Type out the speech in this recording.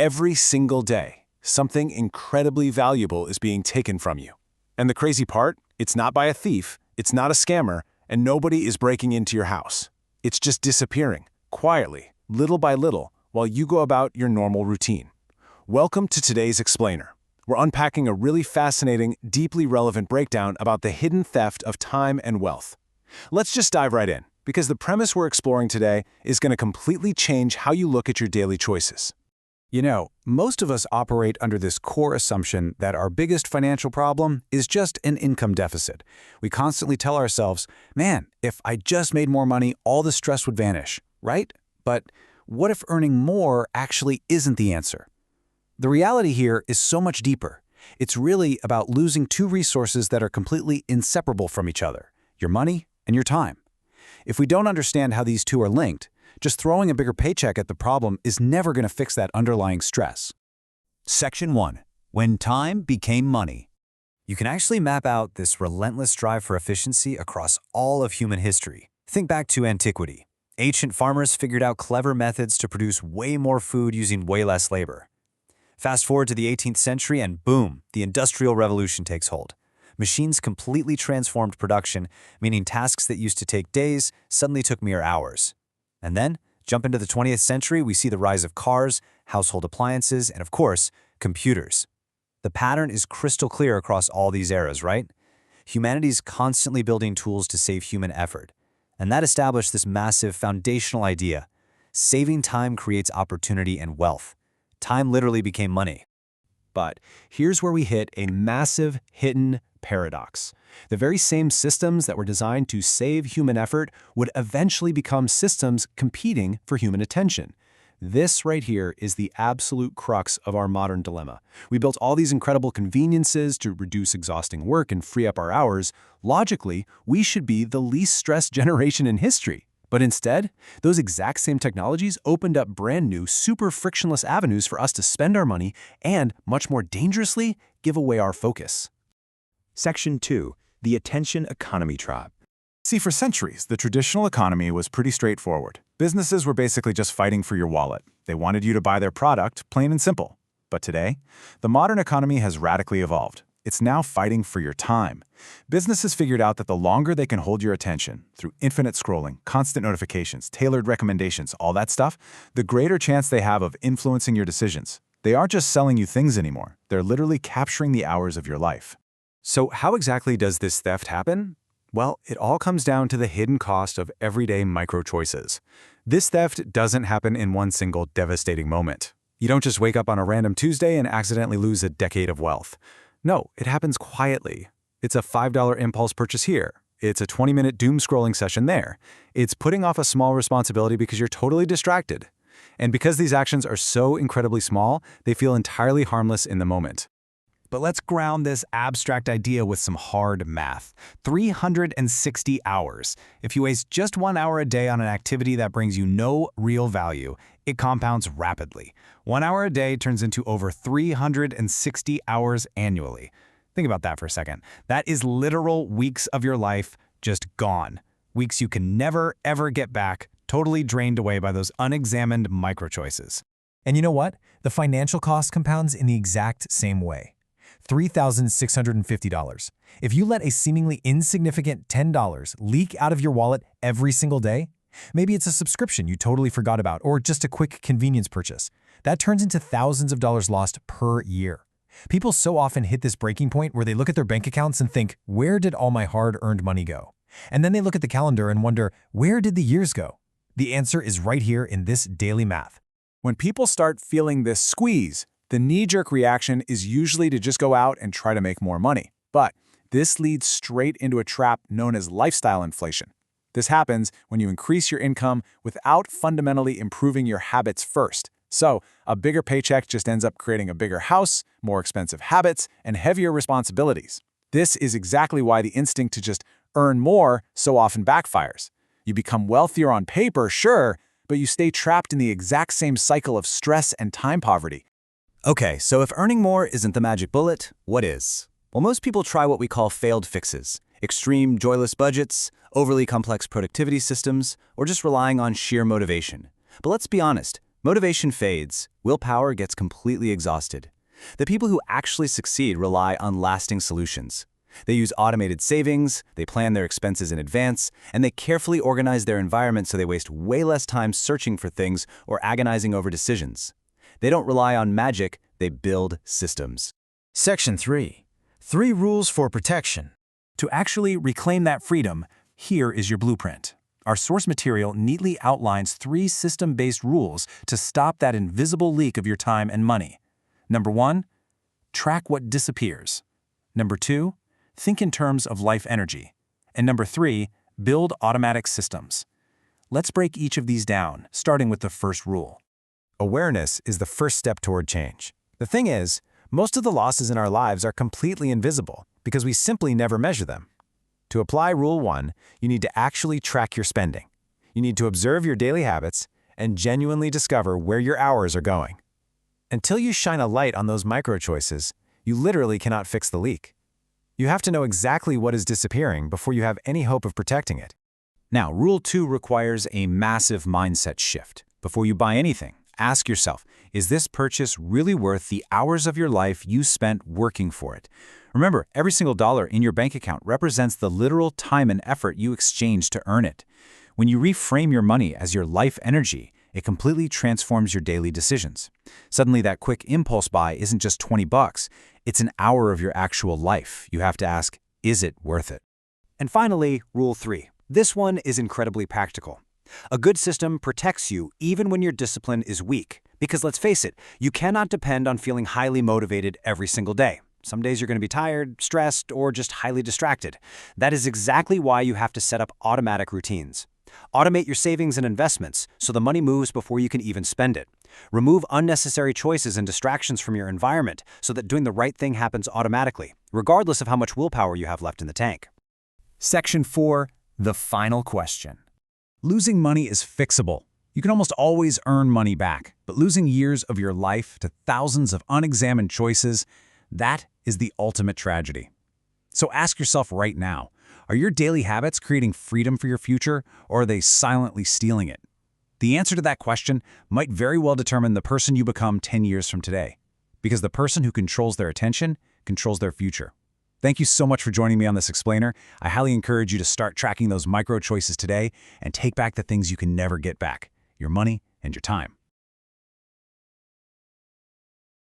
Every single day, something incredibly valuable is being taken from you. And the crazy part, it's not by a thief, it's not a scammer, and nobody is breaking into your house. It's just disappearing, quietly, little by little, while you go about your normal routine. Welcome to today's Explainer. We're unpacking a really fascinating, deeply relevant breakdown about the hidden theft of time and wealth. Let's just dive right in, because the premise we're exploring today is going to completely change how you look at your daily choices. You know, most of us operate under this core assumption that our biggest financial problem is just an income deficit. We constantly tell ourselves, man, if I just made more money, all the stress would vanish, right? But what if earning more actually isn't the answer? The reality here is so much deeper. It's really about losing two resources that are completely inseparable from each other, your money and your time. If we don't understand how these two are linked, just throwing a bigger paycheck at the problem is never going to fix that underlying stress. Section 1. When time became money. You can actually map out this relentless drive for efficiency across all of human history. Think back to antiquity. Ancient farmers figured out clever methods to produce way more food using way less labor. Fast forward to the 18th century and boom, the Industrial Revolution takes hold. Machines completely transformed production, meaning tasks that used to take days suddenly took mere hours. And then, jump into the 20th century, we see the rise of cars, household appliances, and of course, computers. The pattern is crystal clear across all these eras, right? Humanity's constantly building tools to save human effort. And that established this massive foundational idea. Saving time creates opportunity and wealth. Time literally became money. But here's where we hit a massive hidden paradox. The very same systems that were designed to save human effort would eventually become systems competing for human attention. This right here is the absolute crux of our modern dilemma. We built all these incredible conveniences to reduce exhausting work and free up our hours. Logically, we should be the least stressed generation in history. But instead, those exact same technologies opened up brand new, super frictionless avenues for us to spend our money and, much more dangerously, give away our focus. Section 2. The attention economy trap. See, for centuries, the traditional economy was pretty straightforward. Businesses were basically just fighting for your wallet. They wanted you to buy their product, plain and simple. But today, the modern economy has radically evolved. It's now fighting for your time. Businesses figured out that the longer they can hold your attention, through infinite scrolling, constant notifications, tailored recommendations, all that stuff, the greater chance they have of influencing your decisions. They aren't just selling you things anymore. They're literally capturing the hours of your life. So how exactly does this theft happen? Well, it all comes down to the hidden cost of everyday micro-choices. This theft doesn't happen in one single devastating moment. You don't just wake up on a random Tuesday and accidentally lose a decade of wealth. No, it happens quietly. It's a $5 impulse purchase here. It's a 20-minute doom scrolling session there. It's putting off a small responsibility because you're totally distracted. And because these actions are so incredibly small, they feel entirely harmless in the moment. But let's ground this abstract idea with some hard math. 360 hours. If you waste just 1 hour a day on an activity that brings you no real value, it compounds rapidly. 1 hour a day turns into over 360 hours annually. Think about that for a second. That is literal weeks of your life just gone. Weeks you can never, ever get back, totally drained away by those unexamined micro-choices. And you know what? The financial cost compounds in the exact same way. $3,650. If you let a seemingly insignificant $10 leak out of your wallet every single day, maybe it's a subscription you totally forgot about or just a quick convenience purchase, that turns into thousands of dollars lost per year. People so often hit this breaking point where they look at their bank accounts and think, where did all my hard-earned money go? And then they look at the calendar and wonder, where did the years go? The answer is right here in this daily math. When people start feeling this squeeze, the knee-jerk reaction is usually to just go out and try to make more money. But this leads straight into a trap known as lifestyle inflation. This happens when you increase your income without fundamentally improving your habits first. So, a bigger paycheck just ends up creating a bigger house, more expensive habits, and heavier responsibilities. This is exactly why the instinct to just earn more so often backfires. You become wealthier on paper, sure, but you stay trapped in the exact same cycle of stress and time poverty. Okay, so if earning more isn't the magic bullet, what is? Well, most people try what we call failed fixes. Extreme, joyless budgets, overly complex productivity systems, or just relying on sheer motivation. But let's be honest, motivation fades, willpower gets completely exhausted. The people who actually succeed rely on lasting solutions. They use automated savings, they plan their expenses in advance, and they carefully organize their environment so they waste way less time searching for things or agonizing over decisions. They don't rely on magic, they build systems. Section 3. 3 Rules for Protection. To actually reclaim that freedom, here is your blueprint. Our source material neatly outlines 3 system-based rules to stop that invisible leak of your time and money. Number 1, track what disappears. Number 2, think in terms of life energy. And number 3, build automatic systems. Let's break each of these down, starting with the first rule. Awareness is the first step toward change. The thing is, most of the losses in our lives are completely invisible because we simply never measure them. To apply Rule 1, you need to actually track your spending. You need to observe your daily habits and genuinely discover where your hours are going. Until you shine a light on those micro-choices, you literally cannot fix the leak. You have to know exactly what is disappearing before you have any hope of protecting it. Now, Rule 2 requires a massive mindset shift. Before you buy anything, ask yourself, is this purchase really worth the hours of your life you spent working for it? Remember, every single dollar in your bank account represents the literal time and effort you exchanged to earn it. When you reframe your money as your life energy, it completely transforms your daily decisions. Suddenly, that quick impulse buy isn't just $20, it's an hour of your actual life. You have to ask, is it worth it? And finally, Rule 3. This one is incredibly practical. A good system protects you even when your discipline is weak. Because let's face it, you cannot depend on feeling highly motivated every single day. Some days you're going to be tired, stressed, or just highly distracted. That is exactly why you have to set up automatic routines. Automate your savings and investments so the money moves before you can even spend it. Remove unnecessary choices and distractions from your environment so that doing the right thing happens automatically, regardless of how much willpower you have left in the tank. Section 4, the final question. Losing money is fixable. You can almost always earn money back, but losing years of your life to thousands of unexamined choices, that is the ultimate tragedy. So ask yourself right now, are your daily habits creating freedom for your future, or are they silently stealing it? The answer to that question might very well determine the person you become 10 years from today, because the person who controls their attention controls their future. Thank you so much for joining me on this explainer. I highly encourage you to start tracking those micro choices today and take back the things you can never get back, your money and your time.